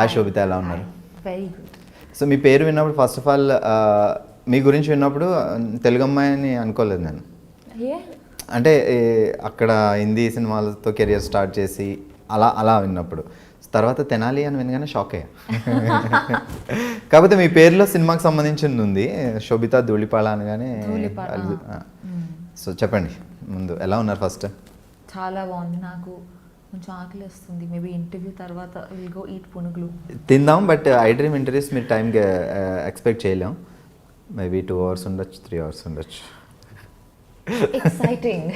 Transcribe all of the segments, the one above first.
Hi శోభిత, ఎలా ఉన్నారు? Very good. So మీ పేరు విన్నప్పుడు ఫస్ట్ ఆఫ్ ఆల్ మీ గురించి విన్నప్పుడు తెలుగు అమ్మాయి అని అనుకోలేదు నేను. అంటే అక్కడ హిందీ సినిమాలతో కెరియర్ స్టార్ట్ చేసి అలా అలా విన్నప్పుడు తర్వాత తెనాలి అని వినగానే షాక్ అయ్యా. కాకపోతే మీ పేరులో సినిమాకి సంబంధించింది ఉంది, శోభిత ధూళిపాళ అనగానే. సో చెప్పండి ముందు, ఎలా ఉన్నారు ఫస్ట్? చాలా బాగుంది. నాకు కొంచెం ఆకలి వస్తుంది. మేబీ ఇంటర్వ్యూ తర్వాత విల్ గో ఈట్ పునుగులు తిందాం. బట్ iDream ఇంటర్వ్యూస్ మీరు టైంకి ఎక్స్పెక్ట్ చేయలేం. మేబీ 2 hours ఉండొచ్చు, 3 hours ఉండొచ్చు. ఎక్సైటింగ్.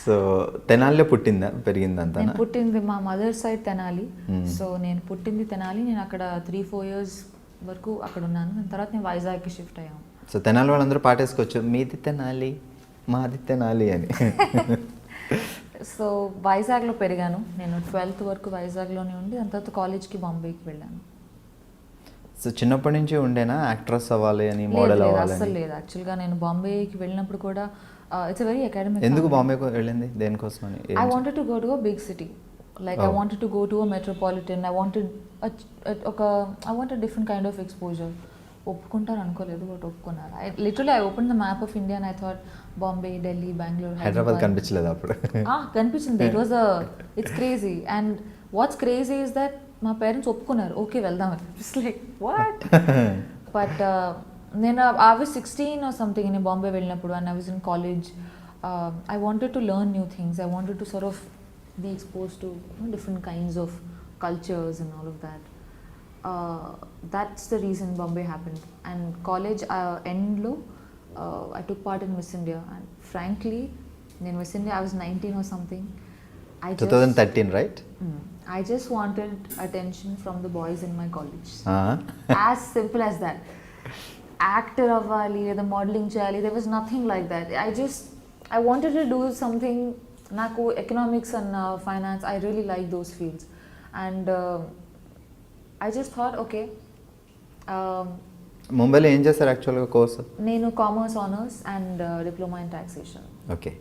సో తెనాలిలో పుట్టిందా, పెరిగిందంతా? నేను పుట్టింది మా మదర్ సైడ్ తెనాలి. సో నేను పుట్టింది తెనాలి. నేను అక్కడ 3-4 years వరకు అక్కడ ఉన్నాను. దాని తర్వాత నేను వైజాగ్కి షిఫ్ట్ అయ్యాను. సో తెనాలి వాళ్ళందరూ పాటేసుకోవచ్చు, మీది తెనాలి మాది తెనాలి అని. సో వైజాగ్లో పెరిగాను. నేను 12th వరకు వైజాగ్లోనే ఉండి దాని తర్వాత కాలేజ్కి బాంబేకి వెళ్ళాను. సో చిన్నప్పటి నుంచి ఉండేనా యాక్ట్రెస్ అవ్వాలి అని, మోడల్ అవ్వాలి? అసలు లేదు. యాక్చువల్గా నేను బాంబేకి వెళ్ళినప్పుడు కూడా ఇట్స్ వెరీ అకాడమిక్. ఎందుకు బాంబేకి వెళ్ళింది, దేనికోసం అని? I wanted to go to a big city. Like I wanted to go to a metropolitan. I wanted different kind of exposure. ఒప్పుకుంటారు అనుకోలేదు, బట్ ఒప్పుకున్నారు. Literally I open the map of India and I thought Bombay, Delhi, Bengaluru, Hyderabad కనిపించలేదు అప్పుడు? కనిపించింది. It's crazy. And what's crazy is that మా parents ఒప్పుకున్నారు, okay వెళ్దాం. It's like what. But నేను I was 16 or something in Bombay వెళ్ళినప్పుడు, and I was in college. I wanted to learn new things. I wanted to sort of be exposed to different kinds of cultures and all of that. That's the reason Bombay happened. And college endlo I took part in Miss India, and frankly in Miss India I was 19 or something. 2013, right? I just wanted attention from the boys in my college. As simple as that. Actor avvali లేదా modelling చేయాలి, there was nothing like that. I wanted to do something. నాకు economics and finance, I really like those fields. And I just thought, okay. ముంబైలో ఏం చేస్తారు యాక్చువల్గా course? నేను commerce honours and diploma in taxation. Okay.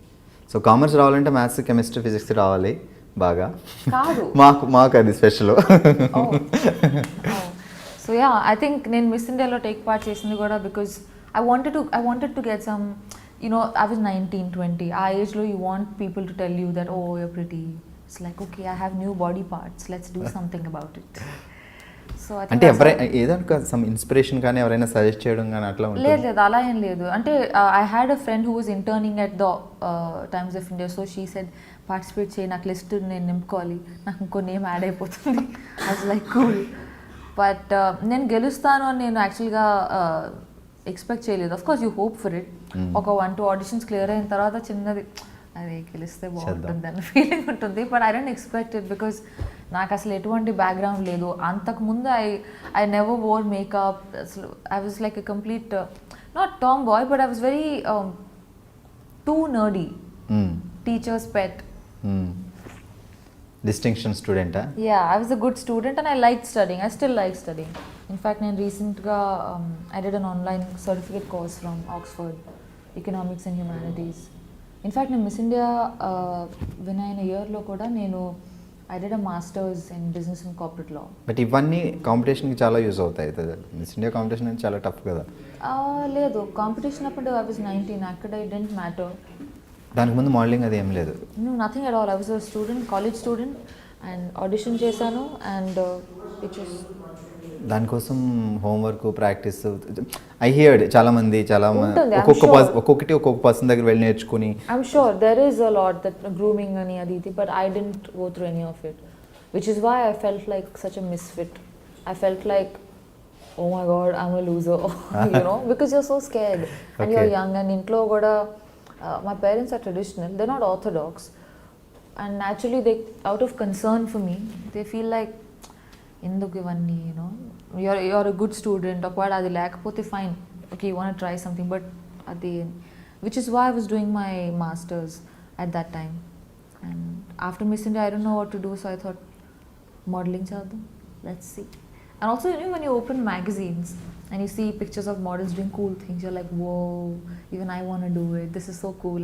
So commerce రావాలంటే maths, chemistry, physics రావాలి బాగా. కాదు, మాకు అది స్పెషల్. సో యా, ఐ థింక్ నేను మిస్ ఇండియాలో టేక్ పార్ట్ చేసింది కూడా because I wanted to get some, I was 19-20. ఆ ఏజ్లో you want people to tell you that, oh you're pretty. It's like, okay, I have new body parts, let's do something about it. So అంటే ఏదో some inspiration కానీ ఎవరైనా suggest చేయడం కానీ అట్లా ఉంటుంది? లేదు, అలా ఏం లేదు. అంటే I had a friend who was interning at the Times of India. So she said, participate చేయి, నాకు లిస్ట్ నేను నింపుకోవాలి, నాకు ఇంకో నేమ్ యాడ్ అయిపోతుంది. I was like cool. But నేను గెలుస్తాను అని నేను యాక్చువల్గా ఎక్స్పెక్ట్ చేయలేదు. Of course you hope for it. ఒక 1-2 ఆడిషన్స్ క్లియర్ అయిన తర్వాత చిన్నది, అది గెలిస్తే బాగుంటుంది అన్న ఫీలింగ్ ఉంటుంది. But I don't expect it because నాకు అసలు ఎటువంటి బ్యాక్గ్రౌండ్ లేదు. అంతకుముందు ఐ నెవర్ వోర్ మేకప్. అసలు I was like a complete not tomboy, but I was very too nerdy, teacher's pet. Distinction స్టూడెంటా? Yeah, I was a good student and I liked studying. I still like studying. In fact, నేను రీసెంట్గా I did an online certificate course from Oxford, Economics and Humanities. In fact, నేను miss India win అయిన ఇయర్లో కూడా నేను I did a master's in business and corporate law. But ఇవన్నీ కాంపిటీషన్కి చాలా use అవుతాయి. మిస్ ఇండియా కాంపిటీషన్ అనేది చాలా టఫ్ కదా? లేదు, కాంపిటీషన్ అప్పుడు I was 19. అక్కడ it didn't matter. దానికి ముందు మోడలింగ్ అది ఏం లేదు? No, nothing at all. I was a student, college student, and audition చేశాను, and it was. దానికోసం హోంవర్క్, ప్రాక్టీస్, ఐ హియర్డ్ ఒక్కొక్కటి ఒక్కొక్క పర్సన్ దగ్గర వెళ్ళి నేర్చుకుని. I'm sure there is a lot that grooming అని అది ఇది, but I didn't go through any of it, which is why I felt like such a misfit. I felt like, oh my god, I'm a loser. Because you're so scared and you're young, and ఇంట్లో కూడా my parents are traditional, they're not orthodox, and naturally they, out of concern for me, they feel like ఎందుకు ఇవన్నీ, you're a good student, ఒకవేళ అది లేకపోతే fine, okay, you want to try something, but అది, which is why I was doing my masters at that time. And after Miss India I don't know what to do, so I thought modeling చేద్దాం, let's see. And also, when you open magazines and you see pictures of models doing cool things, you're like, whoa, even I want to do it, this is so cool.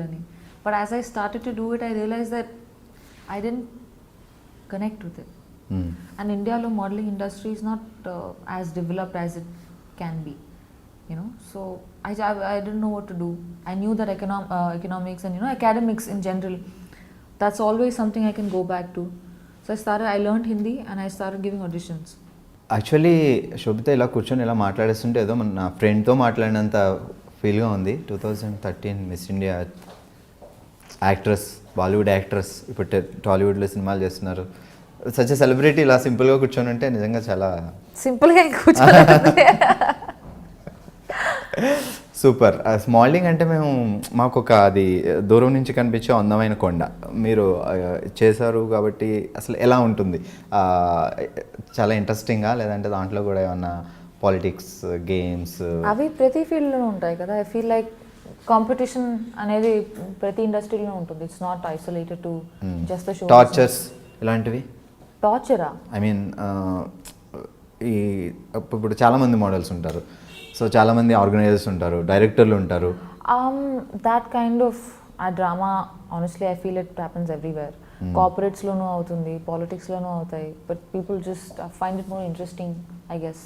But as I started to do it, I realized that I didn't connect with it. And India's modeling industry is not as developed as it can be, you know. So I didn't know what to do. I knew that economics and, you know, academics in general, that's always something I can go back to. So I learned Hindi and I started giving auditions. Actually Sobhita ఇలా కూర్చొని ఇలా మాట్లాడేస్తుంటే ఏదో నా ఫ్రెండ్తో మాట్లాడినంత ఫీల్గా ఉంది. 2013 miss India actress, Bollywood actress, ఇప్పుడు టాలీవుడ్లో సినిమాలు చేస్తున్నారు. సచ్ ఎ సెలబ్రిటీ ఇలా సింపుల్గా కూర్చొని ఉంటే నిజంగా చాలా సింపుల్గా కూర్చొని సూపర్. స్మాలింగ్ అంటే మాకు ఒక అది దూరం నుంచి కనిపించే అందమైన కొండ మీరు చేశారు కాబట్టి అసలు ఎలా ఉంటుంది? చాలా ఇంట్రెస్టింగ్గా, లేదంటే దాంట్లో కూడా ఏమన్నా పాలిటిక్స్, గేమ్స్ అవి ప్రతి ఫీల్డ్లోనూ ఉంటాయి కదా. ఐ ఫీల్ లైక్ కాంపిటీషన్ అనేది ప్రతి ఇండస్ట్రీలో ఉంటుంది. It's not isolated to just the show. Tortures ఇలాంటివి? టార్చరా? ఐ మీన్ ఈ ఇప్పుడు చాలామంది మోడల్స్ ఉంటారు, సో చాలామంది ఆర్గనైజర్స్ ఉంటారు, డైరెక్టర్లు ఉంటారు. That kind of a drama honestly I feel it happens everywhere. కార్పొరేట్స్లోనూ అవుతుంది, పాలిటిక్స్లోనూ అవుతాయి. But people just find it more interesting, I guess,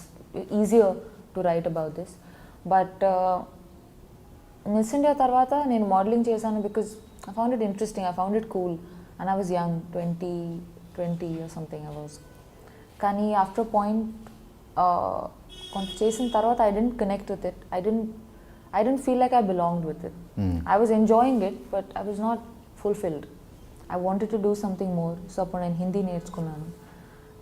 easier to write about this. But Miss India తర్వాత నేను మోడలింగ్ చేశాను because I found it interesting, I found it cool and I was young, 20 or something I was. కానీ after point కొంత చేసిన తర్వాత I didn't connect with it. I dent feel like I belonged with it. I was enjoying it but I was not fulfilled. I wanted to do something more. So అప్పుడు నేను హిందీ నేర్చుకున్నాను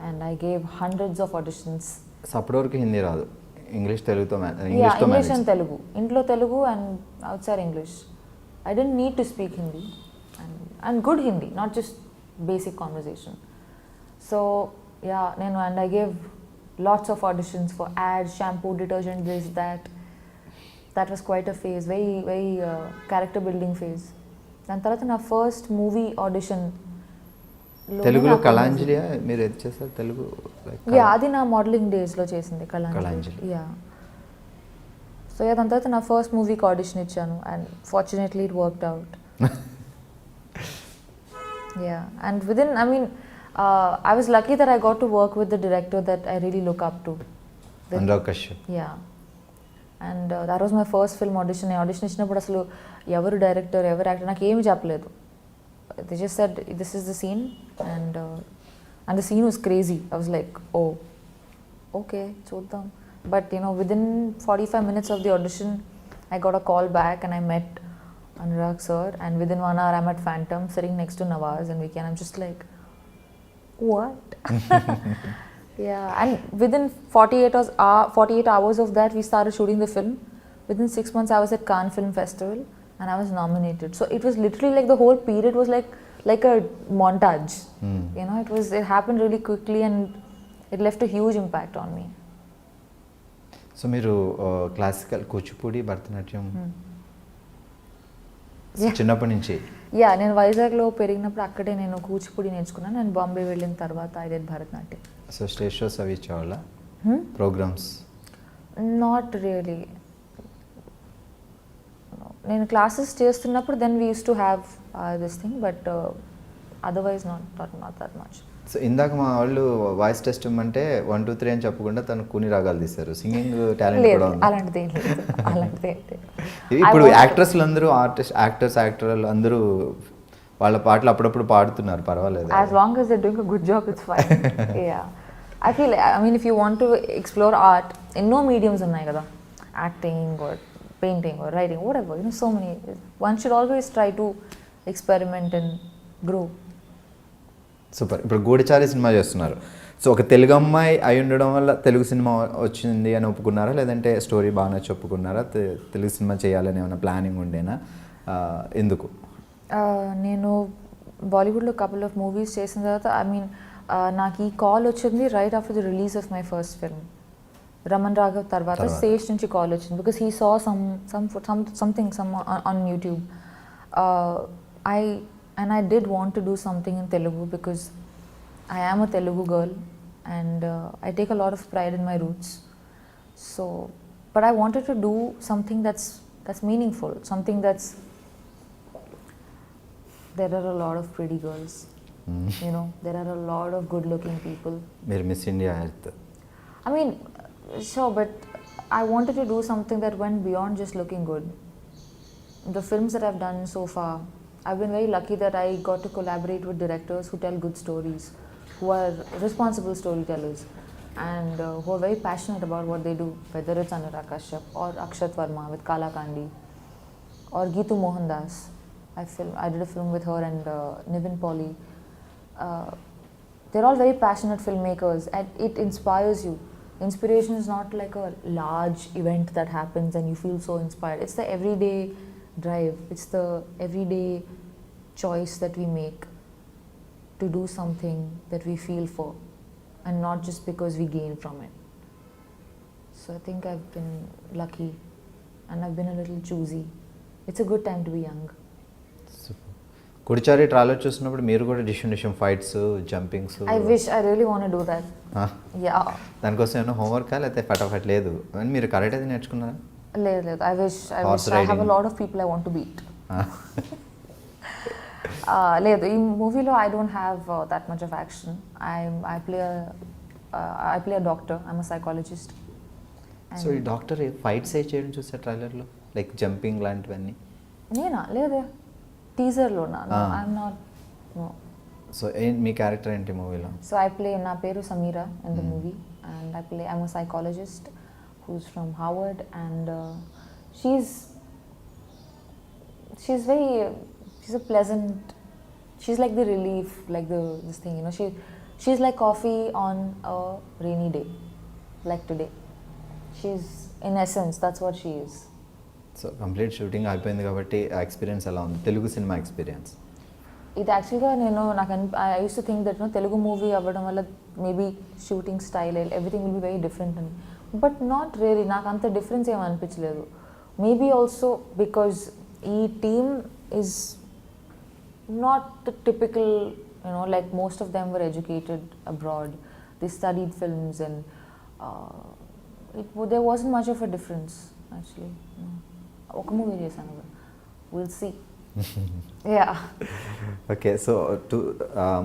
and I gave hundreds of auditions. So అప్పటి వరకు హిందీ రాదు, English తెలుగుతో English and Telugu, ఇంట్లో Telugu and outside English. I don't need to speak Hindi and good Hindi, not just basic conversation. So yeah, and I gave lots of auditions for ads, shampoo, detergent, this, that. That was quite a phase, very character building phase. దాని తర్వాత నా first movie audition తెలుగులో కళాంజలి మీరు ఏది చేశారు? తెలుగు అది నా modelling డేస్లో చేసింది కళాంజలి. యా. సో దాని తర్వాత నా ఫస్ట్ మూవీకి ఆడిషన్ ఇచ్చాను and fortunately it worked out. Yeah, and within, I mean, I was lucky that I got to work with the director that I really look up to. Anurag Kashyap. Yeah. And that was my first film audition. I audition ఇచ్చినప్పుడు అసలు ఎవరు director, ఎవరు actor నాకు ఏమి చెప్పలేదు. They just said, this is the scene and the scene was crazy. I was like, oh, okay, చూద్దాం. But you know, within 45 minutes of the audition, I got a call back and I met Anurag sir, and within 1 hour I'm at Phantom sitting next to Nawaz and Vicky, and I'm just like, what? Yeah, and within 48 hours of that we started shooting the film. Within 6 months I was at Cannes Film Festival and I was nominated. So it was literally like the whole period was like a montage. You know, it happened really quickly and it left a huge impact on me. So మీరు classical Kuchipudi, Bharatanatyam చిన్నప్పటి నుంచి? Yeah, నేను వైజాగ్లో పెరిగినప్పుడు అక్కడే నేను కూచిపూడి నేర్చుకున్నాను and Bombay వెళ్ళిన తర్వాత I did Bharatanatyam. So stage shows అవి ఇచ్చేవాళ్ళ ప్రోగ్రామ్స్? Not really. నేను క్లాసెస్ చేస్తున్నప్పుడు then we used to have this thing, but otherwise not that much. So ఇందాక మా వాళ్ళు వాయిస్ టెస్ట్ ఇమ్మంటే 1 2 3 అని చెప్పకుండా తను కొన్ని రాగాలు తీశారు. సింగింగ్ టాలెంట్ కూడా ఉంది? అలాంటిది ఏం లేదు, అలాంటిది ఏం లేదు. ఇప్పుడు యాక్టర్స్లు అందరూ యాక్టర్లు అందరూ వాళ్ళ పాటలు అప్పుడప్పుడు పాడుతున్నారు, పర్వాలేదు. As long as they're doing a good job, it's fine. Yeah. I feel, I mean, if you want to explore art, ఎన్నో మీడియమ్స్ ఉన్నాయి కదా, acting or painting or writing, whatever, you know, so many. One should always try to experiment and grow. Super. ఇప్పుడు గూఢచారి cinema చేస్తున్నారు. So ఒక తెలుగు అమ్మాయి అయి ఉండడం వల్ల తెలుగు సినిమా వచ్చింది అని ఒప్పుకున్నారా, లేదంటే స్టోరీ బాగా నచ్చి ఒప్పుకున్నారా? తెలుగు సినిమా చేయాలని ఏమైనా ప్లానింగ్ ఉండేనా? ఎందుకు? నేను బాలీవుడ్లో కపుల్ ఆఫ్ మూవీస్ చేసిన తర్వాత, ఐ మీన్, నాకు ఈ కాల్ వచ్చింది right after the release of my first film Raman Raghav. తర్వాత సేష్ నుంచి కాల్ వచ్చింది because he saw something on YouTube. I did want to do something in Telugu because I am a Telugu girl and I take a lot of pride in my roots. So, but I wanted to do something that's meaningful, something that's, there are a lot of pretty girls You know, there are a lot of good looking people. మీరు Miss India earth. I mean, sure, but I wanted to do something that went beyond just looking good. The films that I've done so far, I've been very lucky that I got to collaborate with directors who tell good stories, who are responsible storytellers, and who are very passionate about what they do, whether it's Anurag Kashyap or Akshat Verma with Kala Kandi, or Geetu Mohandas. I did a film with her and Nivin Pauly. They're all very passionate filmmakers, and it inspires you. Inspiration is not like a large event that happens and you feel so inspired. It's the everyday drive. It's the everyday choice that we make to do something that we feel for, and not just because we gain from it. So I think I've been lucky, and I've been a little choosy. It's a good time to be young. Goodachari trailer చూసినప్పుడు మీరు కూడా డిషన్ fights jumpings. I wish, I really want to do that. Yeah. దానికోసం ఏమైనా హోంవర్కా లేకపోతే ఫటాఫట్ లేదు అని మీరు కరెక్ట్ అయితే నేర్చుకున్నారా? లేదు. I wish I have a lot of people I want to beat. లేదు, ఈ మూవీలో I don't have that much of action. I play a doctor. I'm a psychologist. So ఈ డాక్టర్ ఫైట్స్ ఏ చేయడం చూసా ట్రైలర్లో, లైక్ జంపింగ్ లాంటివన్నీ? నేనా? లేదే, టీజర్లోనా? I'm not. నో. సో మీ క్యారెక్టర్ ఏంటి మూవీలో? సో నా పేరు Sameera in the movie, and I'm a psychologist who's from Harvard, and she's a pleasant, she's like the relief, like this thing, you know, she's like coffee on a rainy day, like today. She's, in essence, that's what she is. So complete shooting అయిపోయింది కాబట్టి ఆ experience ఎలా ఉంది, Telugu cinema experience? ఇది యాక్చువల్గా I used to think that Telugu movie అవ్వడం వల్ల maybe shooting style everything will be very different అని, బట్ నాట్ రియలీ. నాకు అంత డిఫరెన్స్ ఏమి అనిపించలేదు. మేబీ ఆల్సో బికాజ్ ఈ team is not the typical, like most of them were educated abroad. They studied films, and there wasn't much of a difference actually. ఒక movie చేశాను, we'll see. Yeah. Okay, so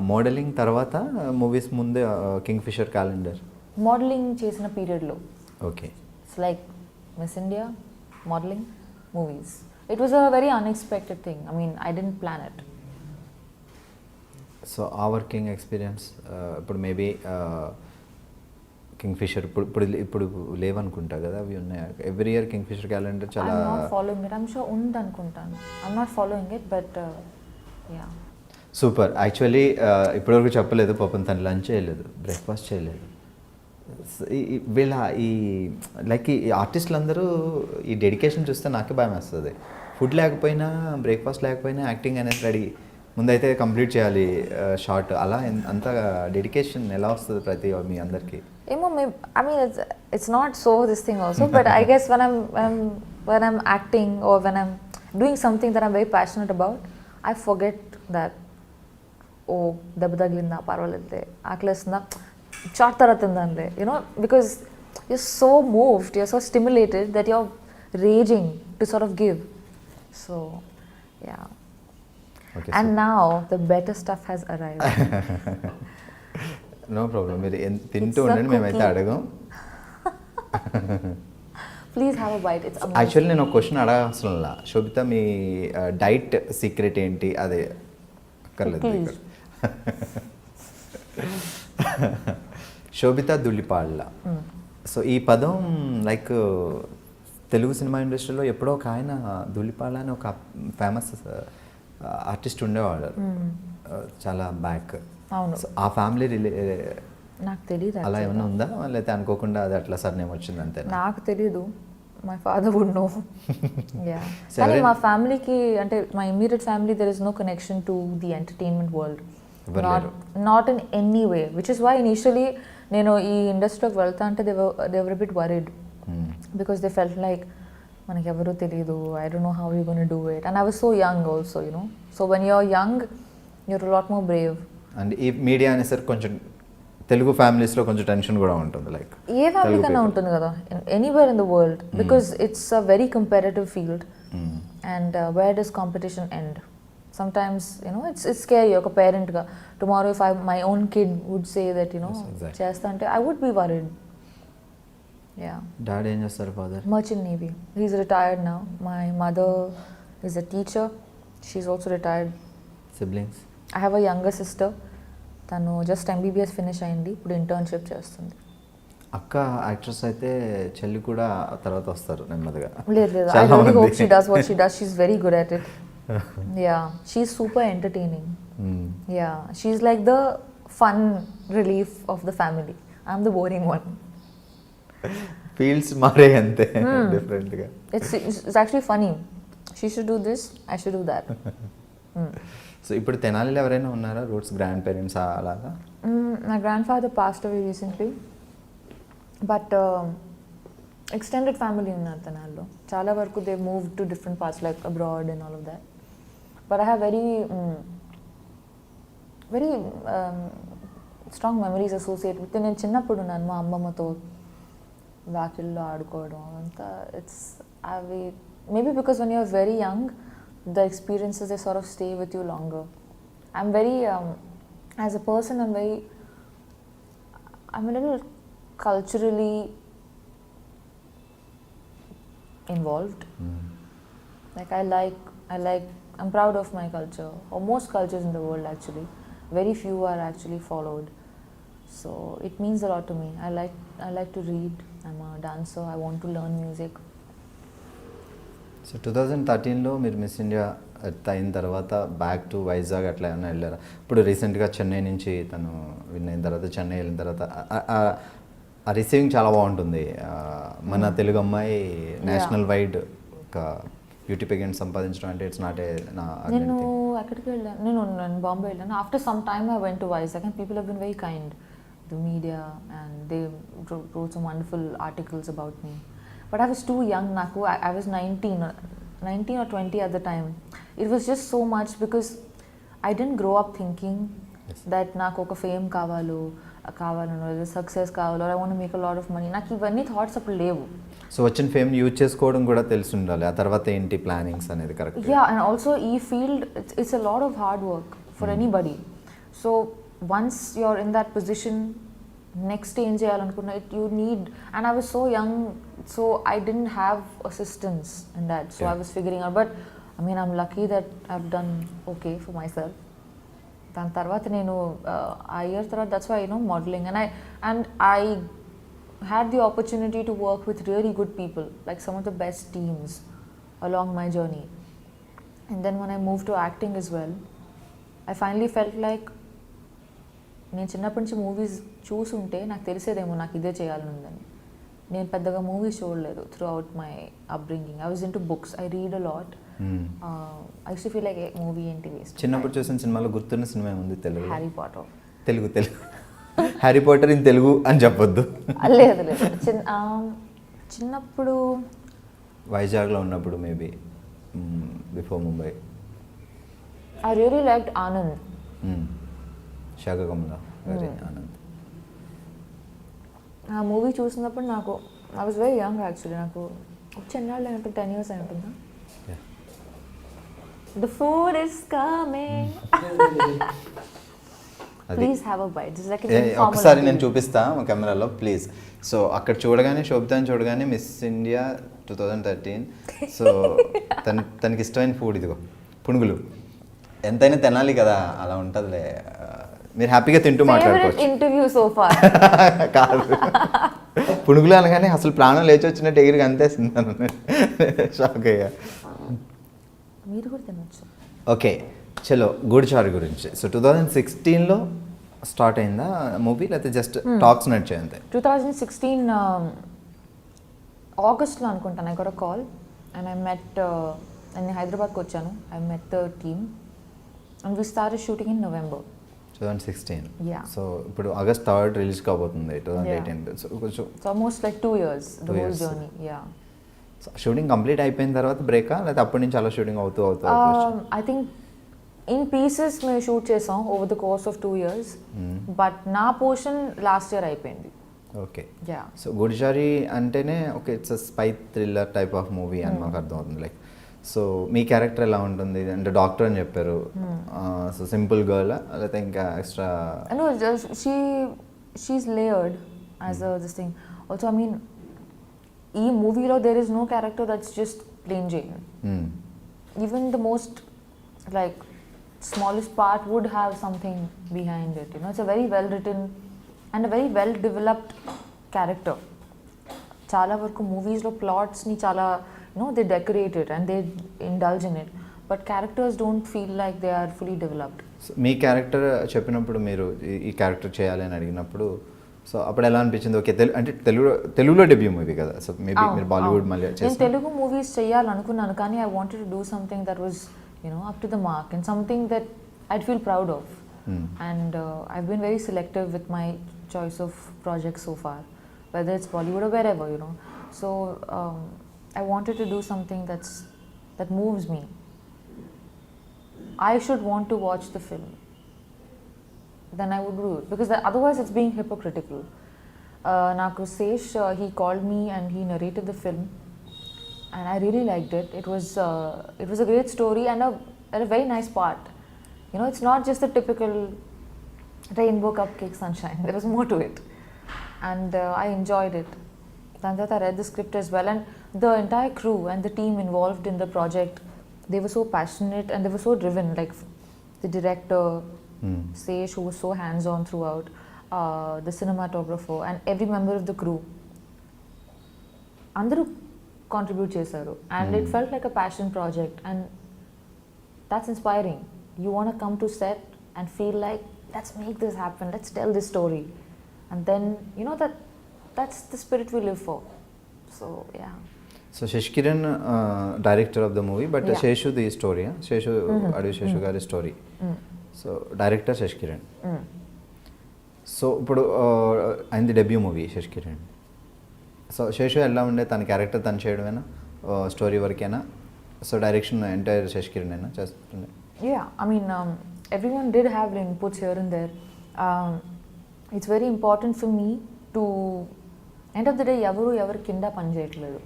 modelling తర్వాత movies ముందే Kingfisher calendar modelling చేసిన పీరియడ్లో. Okay. It's like miss India, modelling, movies. It was a very unexpected thing. I mean, I dent plan it. So ఆ working experience ఇప్పుడు maybe Kingfisher ఇప్పుడు లేవనుకుంటా కదా, అవి ఉన్నాయి ఎవ్రీ ఇయర్ కింగ్ఫిషర్ క్యాలెండర్ చాలా. I'm not following it. I'm sure ఉంది అనుకుంటాను. I'm not following it, but yeah. Super. Actually ఇప్పటివరకు చెప్పలేదు పాపం, తను లంచ్ చేయలేదు, బ్రేక్ఫాస్ట్ చేయలేదు. వీళ్ళ లైక్ ఈ ఆర్టిస్టులు అందరూ ఈ డెడికేషన్ చూస్తే నాకే భయం వేస్తుంది. ఫుడ్ లేకపోయినా, బ్రేక్ఫాస్ట్ లేకపోయినా యాక్టింగ్ అనేది రెడీ, ముందైతే కంప్లీట్ చేయాలి షార్ట్. అలా అంత డెడికేషన్ ఎలా వస్తుంది ప్రతి మీ అందరికీ? ఏమో, I mean, it's not so this thing also, but I guess when I'm acting or when I'm doing something that I'm very passionate about, I forget that, oh, దెబ్బ తగిలిందా, పర్వాలేదులే, ఆకలేస్తుందా, చాట్ తర్వాత తిందాంలే, because you're so moved, you're so stimulated that you're raging to sort of give. So, yeah. Okay, and now the better stuff has arrived. No problem, మీరు తింటూ ఉండండి, మేమైతే అడగం. Please have a bite. It's amazing. Actually నేను ఒక question అడగాల్సిన, శోభిత మీ diet secret ఏంటి? అదే అక్కర్లేదు ఇక్కడ. శోభిత ధులిపాల. సో ఈ పదం లైక్ తెలుగు సినిమా ఇండస్ట్రీలో ఎప్పుడో ఒక ఆయన ధులిపాల అని ఒక ఫేమస్ ఆర్టిస్ట్ ఉండేవాడు చాలా బ్యాక్. అవును. ఆ ఫ్యామిలీ నాకు తెలియదు అలా ఏమైనా ఉందా, లేకపోతే అనుకోకుండా అది అట్లా సర్నేమ్ వచ్చింది అంతే? నాకు తెలీదు. My father would know. Yeah. కానీ మా ఫ్యామిలీకి, అంటే మా immediate family, there is no connection to the entertainment world, not in any way, which is why initially నేను ఈ ఇండస్ట్రీలోకి వెళ్తా అంటే they were bit worried, because they felt like మనకి ఎవరూ తెలియదు, I don't know how you gonna do it, and I was so young also, so when you're young you're lot more Brave. And ఈ media అనేసరికి కొంచెం తెలుగు ఫ్యామిలీస్లో కొంచెం tension కూడా ఉంటుంది, లైక్ ఏ ఫ్యామిలీ కన్నా ఉంటుంది కదా, anywhere in the world, because it's a very comparative field, and where does competition end? sometimes, you know, it's scary. Like a parent ga, tomorrow if my own kid would say that, you know, Yes, exactly. chesta ante, I would be worried. Yeah. Daddy ఏం చేస్తారు father? Merchant Navy. He's retired now. My mother is a teacher. She's also retired. Siblings? I have a younger sister. తను just MBBS finish అయింది, ఇప్పుడు internship చేస్తుంది. అక్క actress అయితే చెల్లి కూడా తర్వాత వస్తారు నెమ్మదిగా. లేదు లేదు, I చాలా really hope మంది. she does what she does. She's very good at it. Yeah, she's super entertaining. Yeah, she's like the fun relief of the family. I'm the boring one. Fields మారే అంతే డిఫరెంట్గా. It's actually funny. She should do this, I should do that. So ఇప్పుడు తెనాలిలో ఎవరైనా ఉన్నారా roots grand parents అలాగా? My grandfather passed away recently, but extended family ఉన్నారు తెనాలిలో. చాలా వరకు they moved to different parts like abroad and all of that. But I have very strong memories associated with. నేను చిన్నప్పుడు ఉన్నాను మా అమ్మమ్మతో వాకిల్లో ఆడుకోవడం అంతా. ఇట్స్ అవి maybe because when you're very young, the experiences they sort of stay with you longer. I'm very as a person I'm a little culturally involved. Like I'm proud of my culture, or most cultures in the world actually. Very few are actually followed. So it means a lot to me. I like to read. I'm a dancer. I want to learn music. So 2013లో మీరు Miss India అయిన తర్వాత back to Vizag అట్లా ఏమైనా వెళ్ళారా? ఇప్పుడు రీసెంట్గా చెన్నై నుంచి తను విన్ అయిన తర్వాత చెన్నై వెళ్ళిన తర్వాత ఆ రిసీవింగ్ చాలా బాగుంటుంది. మన తెలుగు అమ్మాయి నేషనల్ వైడ్ ఒక బ్యూటీ పెగెంట్ సంపాదించడం అంటే ఇట్స్ నాట్ ఏ నేను ఎక్కడికి వెళ్ళాను, నేను బాంబే వెళ్ళాను. After some time I went to Vizag and people have been very kind, the media, and they wrote some wonderful articles about me. But I was too young, Naku. I was 19 or 20 at the time. It was just so much because I didn't grow up thinking that నాకు ఒక fame కావాలో success కావాలో, I want to make a lot of money. నాకు ఇవన్నీ thoughts అప్పుడు లేవు. So వచ్చిన fame use చేసుకోవడం కూడా తెలిసి ఉండాలి. ఆ తర్వాత ఏంటి ప్లానింగ్స్ అనేది కరెక్ట్. Yeah, and also ఈ field it's a lot of hard work for anybody. So once you're in that position, next ఏం చేయాలనుకున్నా you need, and I was so young, so I didn't have assistance in that, so I was figuring out. But I mean, I'm lucky that I've done okay for myself. దాని తర్వాత నేను ఆ year తర్వాత that's why, you know, modeling, and I had the opportunity to work with really good people, like some of the best teams along my journey. And then when I moved to acting as well, I finally felt like నేను చిన్నప్పటి నుంచి movies చూసుంటే నాకు తెలిసేదేమో నాకు ఇదే చేయాలని ఉందని. నేను పెద్దగా మూవీస్ చూడలేదు throughout my upbringing. I was into books, I read a lot. I used to feel like movie ఏంటి వేస్ట్. చిన్నప్పుడు చూసిన సినిమాలో గుర్తున్న సినిమా ఏముంది Telugu? Harry Potter. Telugu Harry Potter in Telugu అని చెప్పొద్దు. లేదు లేదు, చిన్నప్పుడు వైజాగ్లో ఉన్నప్పుడు maybe before Mumbai. I really liked Anand. శాఖకమల గారి ఆనంద్. ఆ మూవీ చూసినప్పుడు నాకు I was very young actually. నాకు చెన్నాళ్ళు అయి ఉంటుంది, 10 years అయి ఉంటుందా. The food is coming, please have a bite. ఒకసారి నేను చూపిస్తా మా కెమెరాలో ప్లీజ్. సో అక్కడ చూడగానే శోభితాని చూడగానే మిస్ ఇండియా 2013. సో తనకి ఇష్టమైన ఫుడ్ ఇదిగో పునుగులు. ఎంతైనా తినాలి కదా, అలా ఉంటుందిలే. మీరు హ్యాపీగా తింటూ మాట్లాడుకోవచ్చు. ఇంటర్వ్యూ సో ఫార్ కాదు, పునుగులు అనగానే అసలు ప్రాణం లేచి వచ్చినట్టు ఎగిరికి అంతేస్తున్నాను. షాక్ అయ్యా. మీరు కూడా తినొచ్చు. ఓకే చలో గూడిచారు గురించి. సో 2016లో స్టార్ట్ అయిందా మూవీ, లేకపోతే జస్ట్ టాక్స్ నడిచాయి అంతే? 2016 ఆగస్ట్లో అనుకుంటాను. I got a call and I met, నేను హైదరాబాద్కి వచ్చాను. I met the team and we started shooting in November 2016. Yeah. So ఇప్పుడు August 3rd రిలీజ్ కాబోతుంది 2018. సో కొంచెం almost like 2 years the whole journey. Yeah. So shooting complete అయిపోయిన తర్వాత బ్రేకా, లేకపోతే అప్పటి నుంచి అలా షూటింగ్ అవుతూ I think in pieces మేము షూట్ చేసాం over the course of 2 years, but నా పోర్షన్ లాస్ట్ ఇయర్ అయిపోయింది. ఓకే. Yeah. సో గుడిచారి అంటేనే okay it's a spy thriller type of movie అని మాకు అర్థమవుతుంది. లైక్ సో మీ క్యారెక్టర్ ఎలా ఉంటుంది అంటే డాక్టర్ అని చెప్పారు, సో సింపుల్ గర్ల్ లేకపోతే ఇంకా extra? No, she's layered as a this thing. Also, I mean, in movie lo there is no character that's just plain Jane. Even the most like smallest part would have something behind it. You know, it's a very well written and a very well developed character. Chala varaku movies lo plots ni chala, you know, they decorate it and they indulge in it, but characters don't feel like they are fully developed. Me character చెప్పినప్పుడు మీరు ఈ character చేయాలి అని అడిగినప్పుడు so అప్పుడు ఎలా అనిపించింది? Okay, అంటే తెలుగులో డెబ్యూ మూవీ కదా, సో మేబీ మీరు బాలీవుడ్ మళ్ళీ నేను తెలుగు మూవీస్ చేయాలనుకున్నాను, కానీ I wanted to do something that was up to the mark and something that I'd feel proud of. And I've been very selective with my choice of projects so far, whether it's Bollywood or wherever, you know. So I wanted to do something that moves me. I should want to watch the film. Then I would do it, because otherwise it's being hypocritical. Naga Sesh, he called me and he narrated the film, and I really liked it. It was a great story and a very nice part. You know, it's not just the typical rainbow cupcake sunshine. There was more to it. And I enjoyed it. Then I read the script as well, and the entire crew and the team involved in the project, they were so passionate and they were so driven. Like the director, Sesh, who was so hands-on throughout, the cinematographer, and every member of the crew. Andaru contribute chesaru, and it felt like a passion project, and that's inspiring. You want to come to set and feel like, let's make this happen, let's tell this story. And then, you know, that's the spirit we live for. So, yeah. So, Sheshkiran, director of the movie, but Sheshu the story, Sheshu, Adu Sheshu gari story. So, director Sheshkiran. So, ఇప్పుడు అయింది debut movie Sheshkiran. So Seshu ఎలా ఉండే, తన character తను చేయడమేనా, story వరకేనా? So direction entire Sheshkiran అయినా చేస్తుండే? Yeah, I mean, everyone did have inputs here and there. It's very important for me to, end of the day, ఎవరు కింద పని చేయట్లేదు.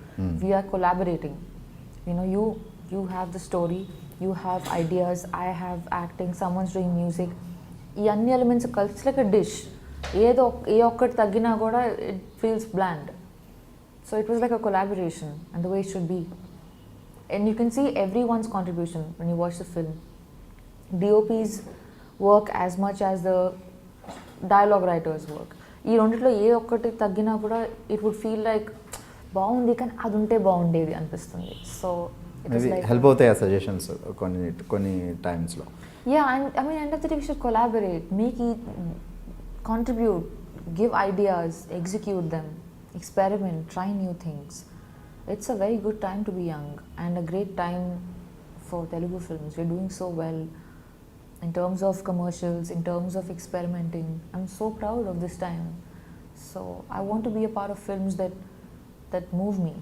We are collaborating. You know, you have the story, you have ideas, I have acting, someone's doing music. ఈ అన్ని elements కలిసి like a dish. ఏ ఒక్కటి తగ్గినా కూడా it feels bland. So it was like a collaboration, and the way it should be. And you can see everyone's contribution when you watch the film. DOP's work as much as the dialogue writers work. ఈ రెండిట్లో ఏ ఒక్కటి తగ్గినా కూడా it would feel like బాగుంది కానీ అది ఉంటే బాగుండేది అనిపిస్తుంది. సో హెల్ప్ అవుతాయి ఆ సజెషన్స్ కొన్ని టైమ్స్లో. Yeah, and I mean end of the day we should collaborate, make it, contribute, give ideas, execute them, experiment, try new things. It's a very good time to be young and a great time for Telugu films. We're doing so well in terms of commercials, in terms of experimenting. I'm so proud of this time. So I want to be a part of films that move me.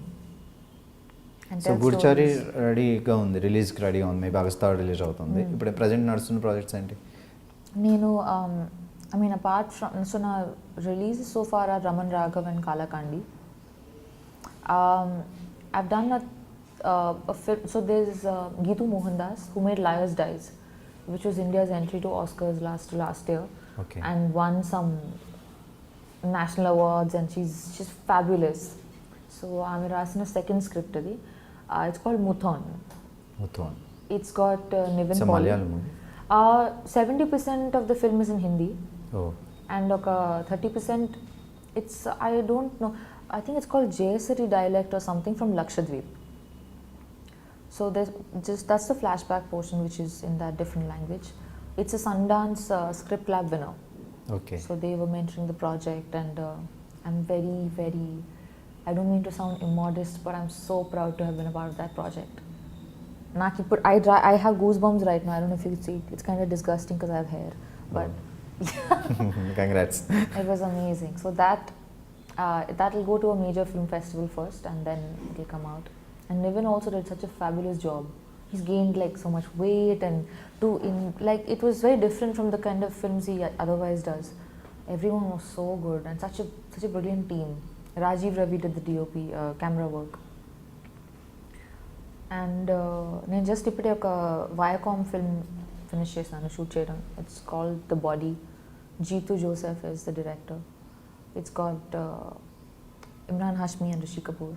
So Gurchari రెడీగా ఉంది, రిలీజ్కి రెడీగా ఉంది, maybe August 3 release అవుతుంది. ఇప్పుడు present నడుస్తున్న projects ఏంటి? నేను I mean, apart from, so now releases so far are Raman Raghav and Kalakandi. I've done a film, so there's Geetu Mohandas, who made Liars Dies, which was India's entry to Oscars last year, okay, and won some national awards, and she's fabulous. So I'm writing a second script. It's called Muthon. It's got Nivin Paul. It's a Malayalam movie. 70% of the film is in Hindi. Oh. And 30% it's, I don't know, I think it's called Jayasari dialect or something from Lakshadweep. So there's that's the flashback portion which is in that different language. It's a Sundance script lab winner. Okay. So they were mentoring the project, and I'm very, very, I don't mean to sound immodest, but I'm so proud to have been a part of that project. I have goosebumps right now. I don't know if you can see it. It's kind of disgusting because I have hair, but Congrats. It was amazing. So that will go to a major film festival first, and then it will come out. And Nivin also did such a fabulous job. He's gained like so much weight, and like it was very different from the kind of films he otherwise does. Everyone was so good, and such a brilliant team. Rajiv Ravi did the DOP camera work. And నేను just ఇప్పుడే ఒక Viacom film finish చేశాను shoot చేయడం. It's called the body. Jitu Joseph is the director. It's got Imran Hashmi and Rishi Kapoor.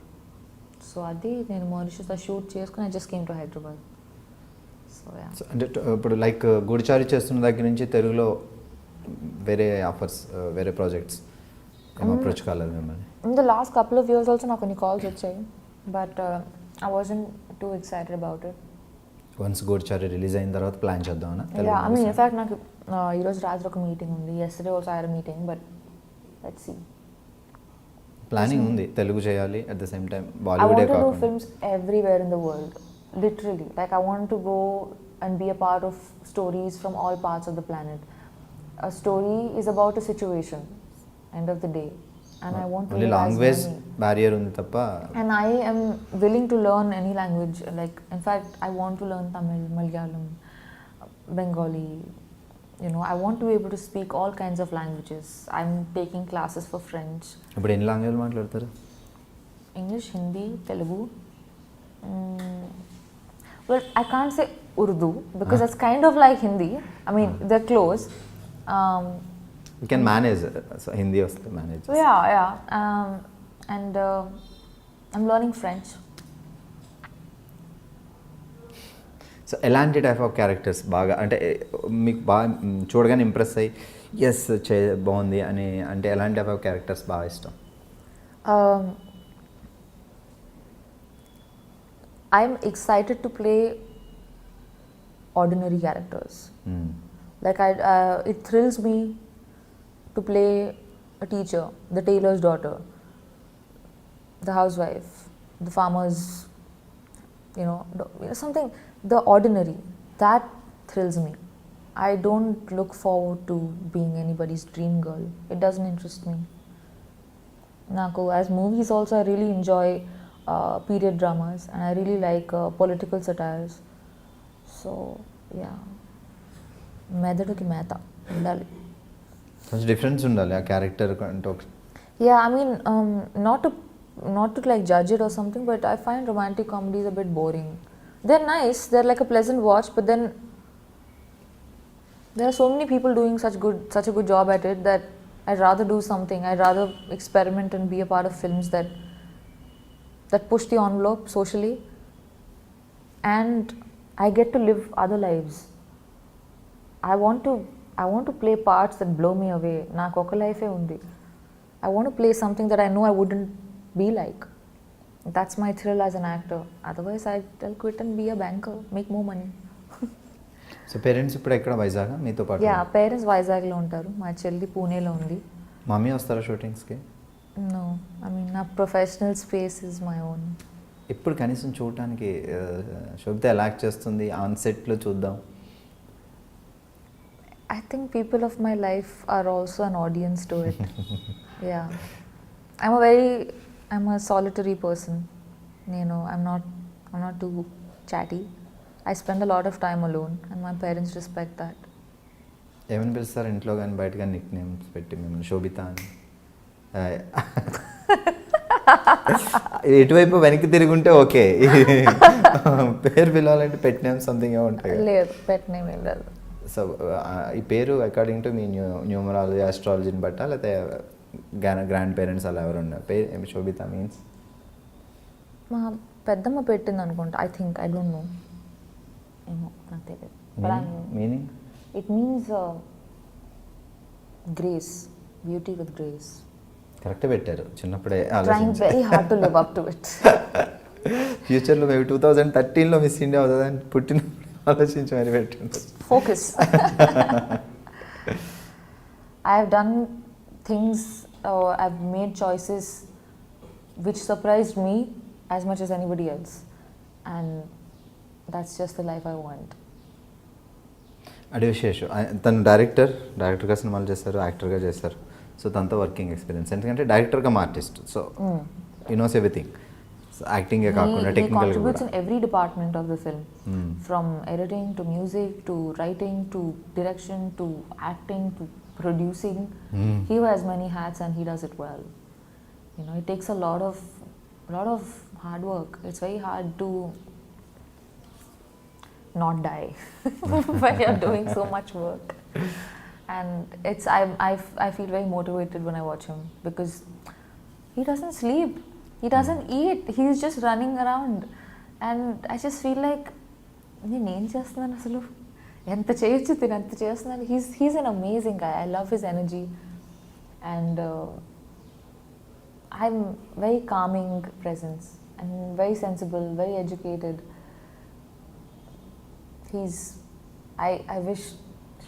So అది నేను మారిషస్లో shoot చేసుకుని I just came to Hyderabad. So yeah. అంటే ఇప్పుడు లైక్ గూడిచారి చేస్తున్న దగ్గర నుంచి తెలుగులో వేరే ఆఫర్స్, వేరే ప్రాజెక్ట్స్ ఏం అప్రోచ్ కాలేదు మిమ్మల్ని? In the last couple of years also నాకు కొన్ని కాల్స్ వచ్చాయి, but I wasn't too excited about it. Once Goodachari release అయిన తర్వాత ప్లాన్ చేద్దామన్నా? యా, ఐ మీన్ ఇన్ఫ్యాక్ట్ నాకు ఈరోజు రాత్రి ఒక మీటింగ్ ఉంది. Yesterday also I had a meeting, but let's see. Planning ఉంది తెలుగు చేయాలి, at the same time I బాలీవుడే want to do కాకుండా. films everywhere in the world, literally. Like I want to go and be a part of stories from all parts of the planet. A story is about a situation, end of the day, and I want to only live as language many. Barrier ఉంది తప్ప. And I am willing to learn any language. Like in fact, I want to learn Tamil, Malayalam, Bengali. You know, I want to be able to speak all kinds of languages. I'm taking classes for French, ఇప్పుడు ఎన్ని language మాట్లాడతారు? English, Hindi, Telugu. Well, I can't say Urdu because it's kind of like Hindi. I mean, they're close. You can manage, Hindi వస్తే manage. So yeah. And I'm learning French. So ఎలాంటి type of characters బాగా అంటే మీకు బాగా చూడగానే impress అయ్యి yes బాగుంది అని అంటే ఎలాంటి టైప్ ఆఫ్ క్యారెక్టర్స్ బాగా ఇష్టం? I'm excited to play ordinary characters. Like it thrills me to play a teacher, the tailor's daughter, the housewife, the farmer's, something, the ordinary. That thrills me. I don't look forward to being anybody's dream girl. It doesn't interest me. Naku, as movies also, I really enjoy period dramas, and I really like political satires. So, yeah. మెదడుకి మేత ఉండాలి. కొంచెం difference ఉండాలి ఆ character అంటే. Yeah, I mean, not to like judge it or something, but I find romantic comedies a bit boring. They're nice, they're like a pleasant watch, but then there are so many people doing such a good job at it that I'd rather do something. I'd rather experiment and be a part of films that push the envelope socially, and I get to live other lives. I want to play parts that blow me away. Naaku oka life e undi. I want to play something that I know I wouldn't be like. That's my thrill as an actor. Otherwise, I'll quit and be a banker, make more money. So parents ఇప్పుడు ఎక్కడ, వైజాగ్ మీతో పాటు? Yeah, parents వైజాగ్లో ఉంటారు. మా చెల్లి పూణేలో ఉంది. మమ్మీ వస్తారా షూటింగ్స్కి? నో, ఐ మీన్ నా professional space is my own. ఇప్పుడు కనీసం చూడటానికి శోభిత ఎలా యాక్ట్ చేస్తుంది ఆన్ సెట్లో చూద్దాం. I think people of my life are also an audience to it. Yeah. I'm a solitary person. I'm not too chatty. I spend a lot of time alone, and my parents respect that. ఏమని పిలుస్తారు ఇంట్లో కానీ బయట కానీ Nick names పెట్టి మిమ్మల్ని? శోభిత అని ఎటువైపు వెనక్కి తిరుగుంటే ఓకే, పేరు పిలవాలంటే పెట్ నేమ్ సంథింగ్ ఏమో ఉంటాయి. లేదు, పెట్ నేమ్ ఏం లేదు. సో ఈ పేరు అకార్డింగ్ టు మీ న్యూమరాలజీ ఆస్ట్రాలజీని బట్టా లేకపోతే గ్రాండ్ పేరెంట్స్ అలా ఎవరు ఉన్నారు? పేరు శోభిత మీన్స్ మా పెద్దమ్మ పెట్టింది అనుకుంటా. I think, I don't no, ఏమో నాకు తెలియదు. Meaning it means grace, beauty with grace. Correct పెట్టారు. చిన్నప్పుడే trying very hard to live up to it. ఫ్యూచర్లో మేము 2013లో మిస్ ఇండియా అవుతుందని పుట్టిన ఆలోచించి మరి పెట్టండి. Focus. I have done things, I've made choices which surprised me as much as anybody else, and that's just the life I want. అడి విశేషం తను డైరెక్టర్గా సినిమాలు చేస్తారు, యాక్టర్గా చేస్తారు. సో తనతో వర్కింగ్ ఎక్స్పీరియన్స్, ఎందుకంటే డైరెక్టర్గా artist, so you knows everything. యాక్టింగే కాకుండా He contributes in every department of the film, from editing to music to writing to direction to acting to producing. He wears many hats and he does it well. It takes a lot of hard work. It's very hard to not die when you're doing so much work. And I feel very motivated when I watch him because he doesn't sleep, he doesn't eat, he's just running around. And I just feel like నేను ఏం చేస్తున్నాను అసలు, ఎంత చేయొచ్చు తిని ఎంత చేస్తున్నాను. He's an amazing guy. I love his energy and I'm very calming presence and very sensible, very educated. I wish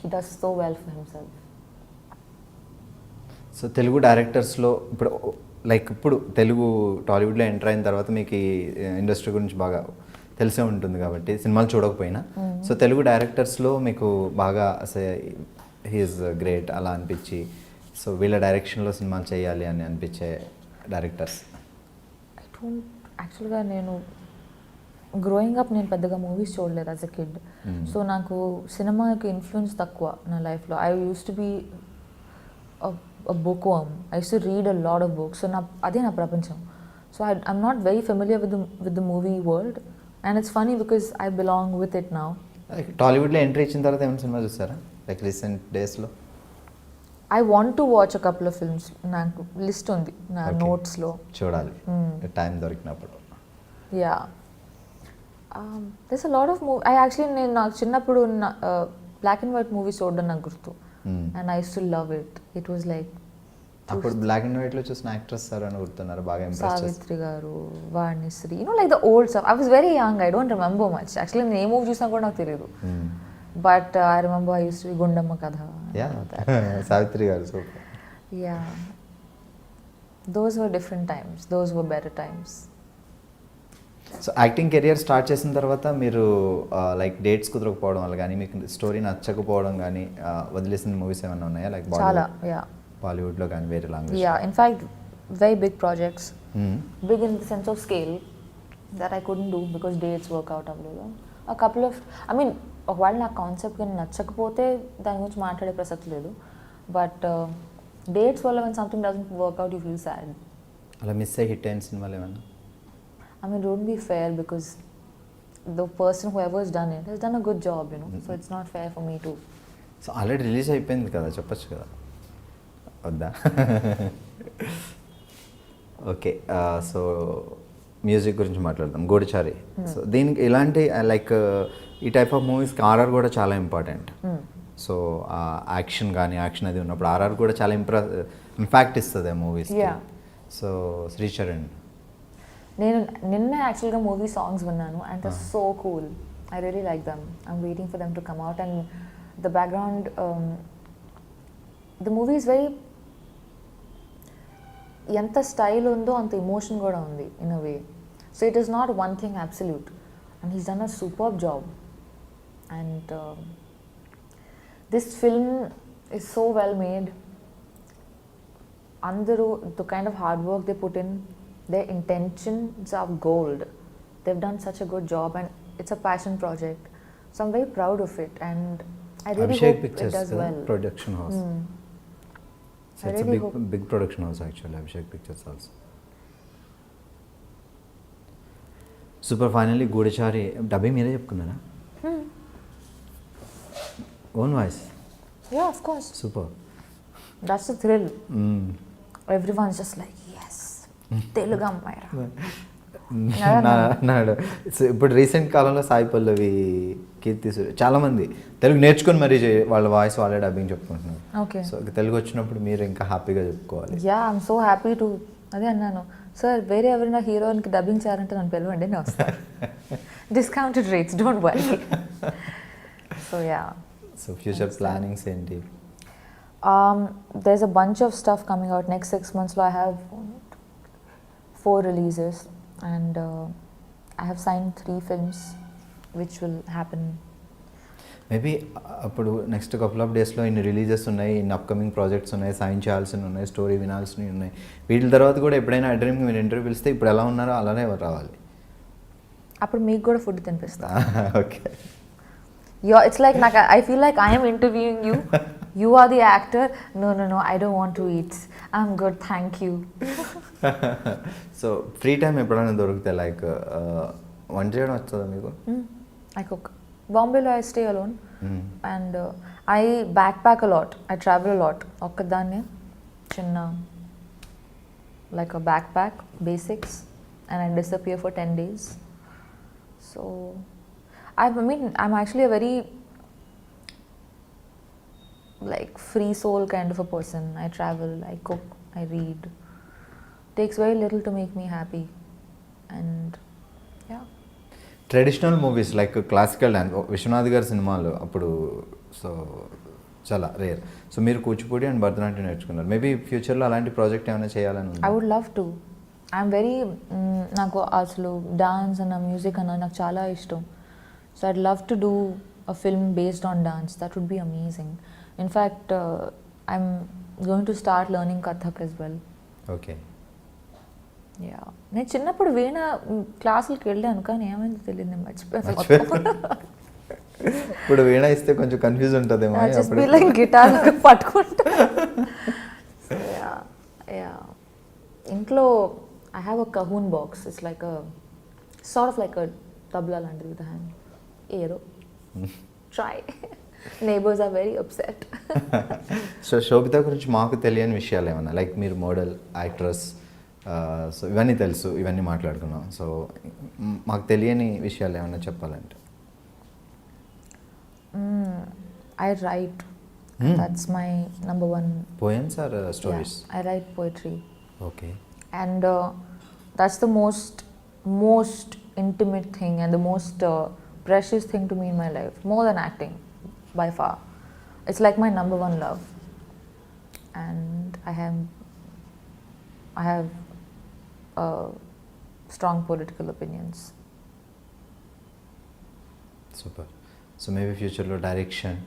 he does so well for himself. So Telugu డైరెక్టర్స్లో ఇప్పుడు తెలుగు టాలీవుడ్లో ఎంటర్ అయిన తర్వాత మీకు ఈ ఇండస్ట్రీ గురించి బాగా తెలిసే ఉంటుంది కాబట్టి సినిమాలు చూడకపోయినా, సో తెలుగు డైరెక్టర్స్లో మీకు బాగా హీఈస్ గ్రేట్ అలా అనిపించి సో వీళ్ళ డైరెక్షన్లో సినిమాలు చేయాలి అని అనిపించే డైరెక్టర్స్? యాక్చువల్గా నేను గ్రోయింగ్ అప్ నేను పెద్దగా మూవీస్ చూడలేదు యాజ్ అ కిడ్. సో నాకు సినిమాకి ఇన్ఫ్లుయెన్స్ తక్కువ నా లైఫ్లో. I used to be a bookworm. I used to read a lot of books. So అదే నా ప్రపంచం. So I'm not very familiar with the movie world. And it's funny because I belong with it now. టాలీవుడ్లో entry ఇచ్చిన తర్వాత ఏమైనా cinema చూసారా like recent డేస్లో? I want to watch a couple of films. నాకు లిస్ట్ ఉంది నా నోట్స్లో. చూడాలి టైం దొరికినప్పుడు. Yeah. There's a lot of నేను నాకు చిన్నప్పుడు బ్లాక్ అండ్ వైట్ మూవీస్ చూడడం నాకు గుర్తు. And I used to love it. It was like అప్పుడు బ్లాక్ అండ్ వైట్ లో చూసిన యాక్ట్రెస్ సార్ అని గుర్తున్నారు బాగా ఇంప్రెస్ చేస్తారు. సావిత్రి గారు, Vanisri, like the old stuff. I was very young, I don't remember much. Actually నేను ఏ మూవీ చూసినా కూడా నాకు తెలియదు. But I remember I used to be Gundamma కథ. Yeah, సావిత్రి గారు super. Yeah. Those were different times. Those were better times. So acting career start చేసిన తర్వాత మీరు లైక్ డేట్స్ కుదరకపోవడం వల్ల కానీ మీకు స్టోరీ నచ్చకపోవడం కానీ వదిలేసిన మూవీస్ ఏమైనా ఉన్నాయా లైక్ చాలా? బాలీవుడ్లో కానీ వేరే language? Yeah, in fact very big projects. Big in the sense of scale that I couldn't do because dates work out అవ్వలేదు. A couple of ఒకవేళ నా కాన్సెప్ట్ కానీ నచ్చకపోతే దాని గురించి మాట్లాడే ప్రసక్తి లేదు. బట్ డేట్స్ వల్ల when something doesn't work out you feel sad. అలా మిస్ అయ్యి హిట్ అయిన సినిమాలు ఏమన్నా? Don't be fair because the person whoever has done it has done a good job, so it's not fair for me to. So already release అయిపోయింది కదా, చెప్పచ్చు కదా, వద్దా? ఓకే, సో మ్యూజిక్ గురించి మాట్లాడదాం. గూఢచారి. సో దీనికి ఇలాంటి లైక్ ఈ టైప్ ఆఫ్ మూవీస్కి ఆర్ఆర్ కూడా చాలా ఇంపార్టెంట్. సో యాక్షన్ కానీ యాక్షన్ అది ఉన్నప్పుడు ఆర్ఆర్ కూడా చాలా ఇంపాక్ట్ ఇస్తుంది ఆ మూవీస్. సో శ్రీచరణ్, నేను నిన్న యాక్చువల్గా మూవీ సాంగ్స్ విన్నాను and that's so cool. I really like them. I'm waiting for them to come out. And the background, the movie is very, ఎంత స్టైల్ ఉందో అంత ఎమోషన్ కూడా ఉంది in a way. So it is not one thing absolute. And he's done a superb job. And this film is so well made. అందరూ the kind of hard work they put in, their intentions are gold. They've done such a good job and it's a passion project. So I'm very proud of it and I really hope it does well. Production house. So it's a big production house actually, Abhishek Pictures also. Super, finally Goodachari dubbing మీరే చెప్పుకున్నారా? Own voice? Yeah, of course. Super. That's the thrill. Everyone's just like, yes, Telugu అమ్మాయి. ఇప్పుడు recent కాలంలో సాయి పల్లవి, కీర్తి సురేష్ చాలామంది తెలుగు నేర్చుకొని మరీ వాళ్ళ voice వాళ్ళే డబ్బింగ్ చెప్పుకుంటున్నారు. ఓకే, సో తెలుగు వచ్చినప్పుడు మీరు ఇంకా హ్యాపీగా చెప్పుకోవాలి. Yeah, I'm so happy to. అదే అన్నాను, సార్ వేరే ఎవరైనా హీరోయిన్కి డబ్బింగ్ చేయాలంటే నన్ను పిలవండి, నేను వస్తాను. Discounted rates, don't worry. So yeah. So future plannings ఏంటి? There's a bunch of stuff coming out next 6 months. So I have 4 releases and I have signed 3 films which will happen. Maybe అప్పుడు next couple of డేస్లో ఇన్ని releases ఉన్నాయి, ఇన్ని upcoming projects ఉన్నాయి, sign చేయాల్సినవి ఉన్నాయి, story వినాల్సినవి ఉన్నాయి. వీటి తర్వాత కూడా ఎప్పుడైనా iDreamకి మీరు ఇంటర్వ్యూ పిలిస్తే ఇప్పుడు ఎలా ఉన్నారో అలానే రావాలి. అప్పుడు మీకు కూడా ఫుడ్ తినిపిస్తా. Okay. It's like I feel like I am interviewing you. You are the actor. No, I don't want to eat. I'm good, thank you. So free time ఎప్పుడైనా దొరికితే లైక్ వంట చేయడం వస్తుందా మీకు? I cook. బాంబేలో I stay alone and I backpack a lot, I travel a lot. ఒక్కదాన్నే చిన్న like a backpack basics and I disappear for 10 days. So I mean I'm actually a very like free soul kind of a person. I travel, I cook, I read. Takes very little to make me happy. And yeah. Traditional movies like classical dance Viswanath గారి సినిమాలు అప్పుడు so చాలా rare. So మీరు Kuchipudi and Bharatanatyam నేర్చుకున్నారు. Maybe ఫ్యూచర్లో అలాంటి project ఏమైనా చేయాలని ఉంది? I would love to. I'm very నాకు అసలు డాన్స్ అన్న మ్యూజిక్ అన్న నాకు చాలా ఇష్టం. So I'd love to do a film based on dance. That would be amazing. In fact I'm going to start learning Kathak as well. Okay. Yeah, నేను చిన్నప్పుడు వీణ క్లాసులకి వెళ్ళాను కానీ ఏమైందో తెలియదు, నేను మర్చిపోయాను. ఇప్పుడు వీణ ఇస్తే కొంచెం కన్ఫ్యూజ్ ఉంటుందేమో. గిటార్ పట్టుకుంటా. యా, ఇంట్లో I have a cajon box. It's like a sort of like a tabla lanti with a hand. Ero. Try. Neighbors are very upset. So Sobhita గురించి మాకు తెలియని విషయాలు ఏమన్నా, లైక్ మీరు మోడల్, యాక్ట్రెస్, సో ఇవన్నీ తెలుసు, ఇవన్నీ మాట్లాడుకున్నాం. సో మాకు తెలియని విషయాలు ఏమన్నా చెప్పాలంటే? I write. That's my number one. Poems or stories? Yeah, I write poetry. Okay. And that's the most intimate thing and the most precious thing to me in my life, more than acting by far. It's like my number one love. And I have strong political opinions. Super. So maybe ఫ్యూచర్లో direction,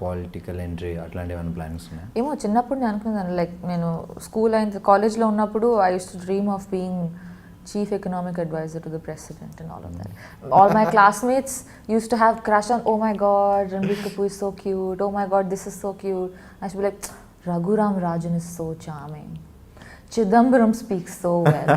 political entry అట్లాంటి ఏమైనా plans ఉన్నాయా? ఏమో, చిన్నప్పుడు నేను అనుకున్నాను, like నేను school అయిన కాలేజ్లో ఉన్నప్పుడు I used to dream of being chief economic adviser to the president and all of that. All my classmates used to have crush on, oh my God Ranbir Kapoor is so cute, oh my God this is so cute. I should be like Raghuram Rajan is so charming, Chidambaram speaks so well,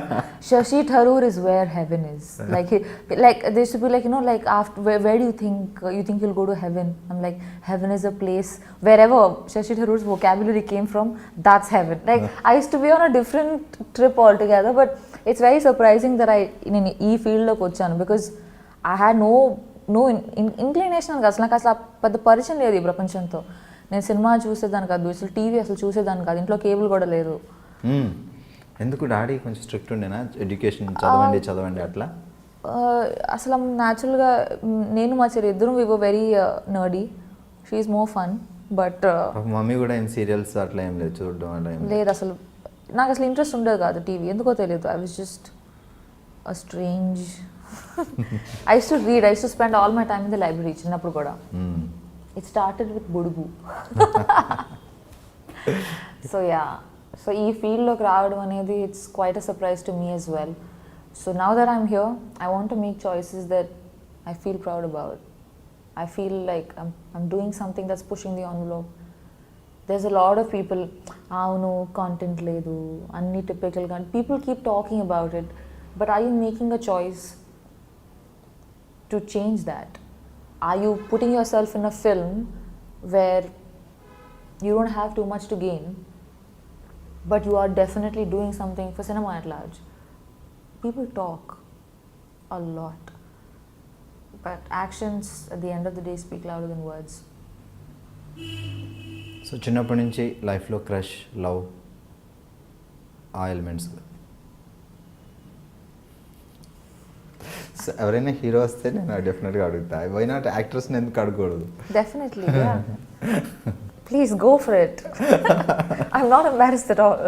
Shashi Tharoor is where heaven is. Like they should be like, you know, like after where do you think you'll go to heaven? I'm like, heaven is a place wherever Shashi Tharoor's vocabulary came from, that's heaven. Like I used to be on a different trip altogether, but it's very surprising that I in e field lo kochanu, because I had no inclination గా అసలు నాకు అసలు పెద్ద పరిచయం లేదు ఈ ప్రపంచంతో. నేను సినిమా చూసేదాన్ని కాదు, అసలు టీవీ అసలు చూసేదాన్ని కాదు, ఇంట్లో కేబుల్ కూడా లేదు. ఎందుకు డాడీ కొంచెం స్ట్రిక్ట్ ఉండేనా? ఎడ్యుకేషన్ చదవండి అట్లా? అసలు న్యాచురల్గా నేను మా చెల్లి ఇద్దరు we were very nerdy. She is more fun. But mummy కూడా ఏం సీరియల్స్ అట్లా ఏం లేదు చూడడం అలా లేదు. అసలు నాకు అసలు ఇంట్రెస్ట్ ఉండేది కాదు టీవీ, ఎందుకో తెలియదు. I was just a strange. I used to read, I used to spend all my time in the library చిన్నప్పుడు కూడా. It started with Budugu. So yeah, so ee field lo raavadam anedi, it's quite a surprise to me as well. So now that I'm here, I want to make choices that I feel proud about. I feel like I'm doing something that's pushing the envelope. There's a lot of people, no content ledu, anni typical content. People keep talking about it, but are you making a choice to change that? Are you putting yourself in a film where you don't have too much to gain, but you are definitely doing something for cinema at large? People talk a lot, but actions at the end of the day speak louder than words. So చిన్నప్పటి నుంచి లైఫ్లో crush, love, ఆ elements. ఎవరైనా hero వస్తే నేను డెఫినెట్గా అడుగుతా. Why not యాక్ట్రెస్ని ఎందుకు అడగకూడదు? Definitely, please go for it. I'm not embarrassed at all.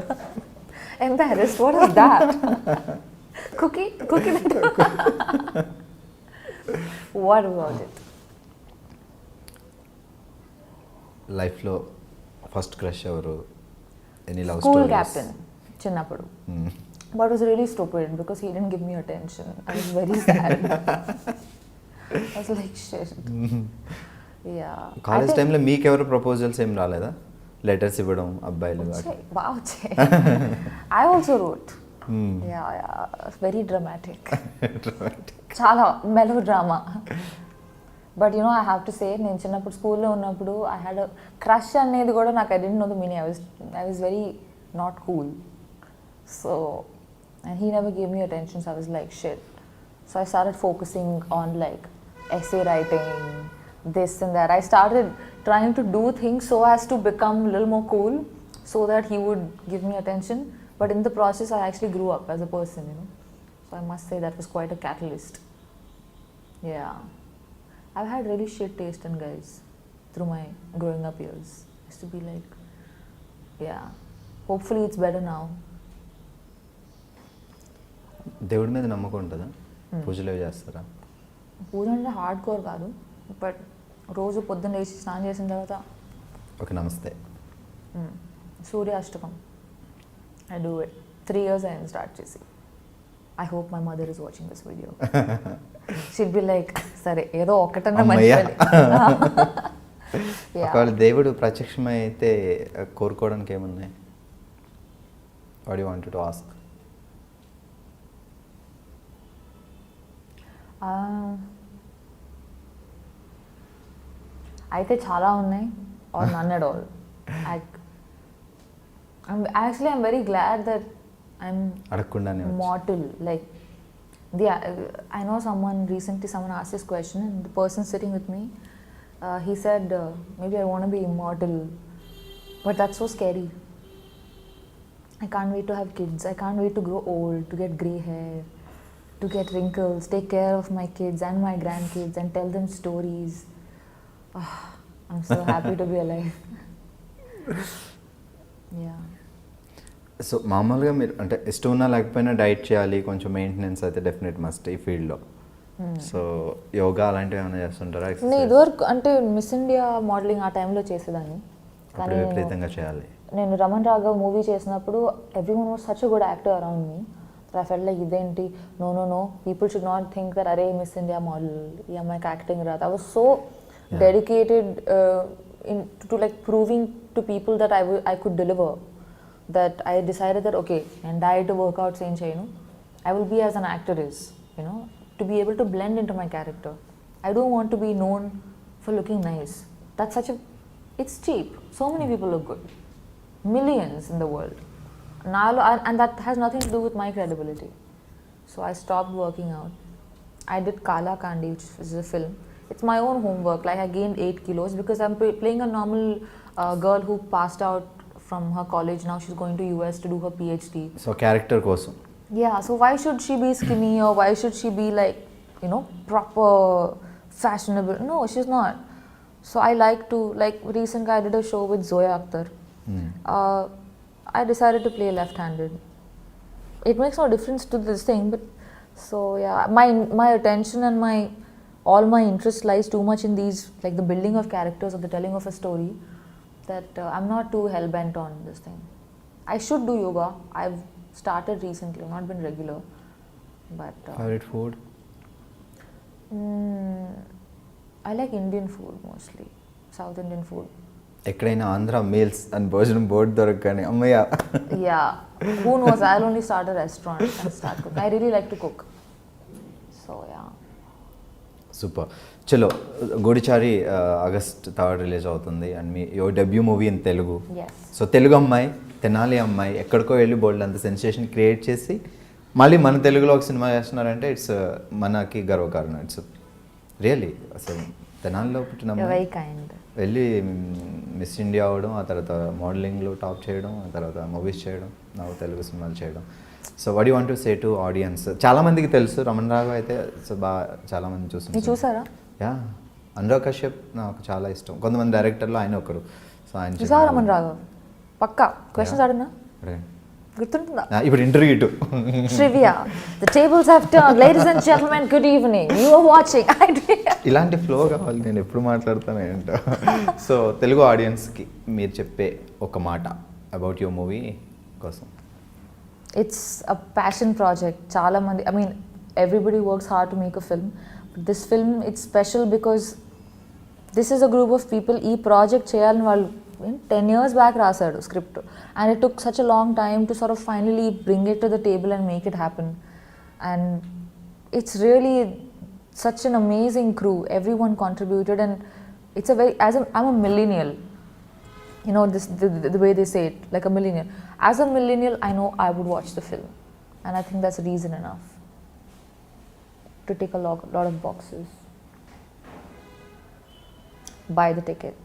Embarrassed? What is that? Cookie what about it? లైఫ్లో ఫస్ట్ క్రష్ ఎవరు? Any love school stories? Captain చిన్నప్పుడు. But it was really stupid because he didn't give me attention. I was very sad. I was like, shit. Yeah. College టైంలో మీకు ఎవరు proposals ఏం రాలేదా? Letters ఇవ్వడం అబ్బాయిలు? Wow. I also wrote. Yeah. Very dramatic. Chala melodrama. But you know I have to say నేను చిన్నప్పుడు స్కూల్లో ఉన్నప్పుడు ఐ హ్యాడ్ అ క్రష్ అనేది కూడా నాకు I don't know the meaning. I was very not cool. So and he never gave me attention, so I was like shit. So I started focusing on like essay writing, this and that. I started trying to do things so as to become a little more cool so that he would give me attention, but in the process I actually grew up as a person, you know. So I must say that was quite a catalyst. Yeah, I've had really shit taste in guys through my growing up years. I used to be like, yeah, hopefully it's better now. దేవుడి మీద నమ్మకం ఉంటుందా? పూజలు అవి చేస్తారా? పూజ అంటే hard core కాదు, but రోజు పొద్దున్న లేచి స్నానం చేసిన తర్వాత ఓకే నమస్తే సూర్యాష్టకం ఐ డూ ఇట్. 3 years అయింది స్టార్ట్ చేసి. I hope my mother is watching this video. She'd be like సరే ఏదో ఒకటన్నా మంచిది. ఒకవేళ దేవుడు ప్రత్యక్షమై అయితే కోరుకోవడానికి ఏమున్నాయి? What you wanted to ask? అయితే చాలా ఉన్నాయి or none at all. Actually I'm very glad that I'm mortal. Like I know recently someone asked this question, and the person sitting with me he said maybe I want to be immortal, but that's so scary. I can't wait to have kids. I can't wait to grow old, to get grey hair, to get wrinkles, take care of my kids and my grandkids and tell them stories. Oh, I'm so happy to be alive. Yeah. So మామూలుగా మీరు అంటే ఇష్టం ఉన్నా లేకపోయినా diet చేయాలి, కొంచెం maintenance అయితే definite must ఈ ఫీల్డ్లో. సో యోగా అలాంటివి ఏమైనా చేస్తుంటారా? నేను ఇదివరకు అంటే మిస్ ఇండియా మోడలింగ్ ఆ టైంలో చేసేదాన్ని. కానీ విపరీతంగా చేయాలి. నేను రమణ్ రాఘవ్ మూవీ చేసినప్పుడు everyone was such a good actor around me. I felt like ఇదేంటి, no, people should not think that అరే మిస్ ఇండియా మోడల్ ఈ అమ్మాయికి యాక్టింగ్ రాదు. I was so dedicated to like proving to people that I could deliver, that I decided that okay, and diet workouts ఏం చేయను, I will be as an actor is, you know, to be able to blend into my character. I don't want to be known for looking nice. That's such a, it's cheap. So many people look good, millions in the world. And that has nothing to do with my credibility. So I stopped working out. I did Kala Kandi, which is a film. It's my own homework. Like I gained 8 kilos because I'm playing a normal girl who passed out from her college. Now she's going to US to do her PhD. So character kosam. Yeah. So why should she be skinny, or why should she be like, you know, proper, fashionable? No, she's not. So I like to, like recently I did a show with Zoya Akhtar. I decided to play left-handed. It makes no difference to this thing, but so yeah, my attention and all my interest lies too much in these, like the building of characters or the telling of a story, that I'm not too hell-bent on this thing. I should do yoga. I've started recently. I've not been regular, but favorite food? I like Indian food mostly, South Indian food. ఎక్కడైనా Andhra meals and భోజనం board దొరకగానే అమ్మయ్య. Yeah, who knows, I'll only start a restaurant and start cook. I really like to cook. So yeah, super. చలో, గూడిచారి August 3rd release అవుతుంది, and me your debut movie in Telugu. So Telugu అమ్మాయి, తెనాలి అమ్మాయి, ఎక్కడికో వెళ్ళి బోల్డ్ అంత sensation create చేసి మళ్ళీ మన తెలుగులో ఒక సినిమా చేస్తున్నారంటే ఇట్స్ మనకి గర్వకారణం. ఇట్స్ రియల్లీ అసలు తెనాలిలో పుట్టిన వెళ్ళి మిస్ ఇండియా అవ్వడం, ఆ తర్వాత మోడలింగ్లో టాప్ చేయడం, ఆ తర్వాత మూవీస్ చేయడం, నాకు తెలుగు సినిమాలు చేయడం. So what you want to say to audience? చాలా మందికి తెలుసు రమణ్ రాఘవ్ అయితే, సో బాగా చాలా మంది చూసారా? యా, అనురాగ్ కశ్యప్ నాకు చాలా ఇష్టం. కొంతమంది డైరెక్టర్లో ఆయన ఒకరు. సో ఆయన చూసారా రమణ్ రాఘవ్? పక్కా క్వశ్చన్స్ అడిగినా గుర్తుంటుందా? ఇప్పుడు interview to trivia, the tables have turned, ladies and gentlemen, good evening, you are watching iDream. ఇలాంటి ఫ్లో కావాలి, నేను ఎప్పుడు మాట్లాడతాను ఏంటో. సో తెలుగు ఆడియన్స్కి మీరు చెప్పే ఒక మాట అబౌట్ యువర్ మూవీ కోసం. It's a passion project. చాలా మంది, I mean everybody works hard to make a film. This film it's special because this is a group of people. ఈ ప్రాజెక్ట్ చేయాలని వాళ్ళు 10 years బ్యాక్ రాశాడు script, and it took such a long time to sort of finally bring it to the table and make it happen. And it's really such an amazing crew. Everyone contributed, and it's a very, I'm a millennial. You know, the way they say it, like a millennial. As a millennial, I know I would watch the film, and I think that's reason enough to tick a lot of boxes. Buy the ticket.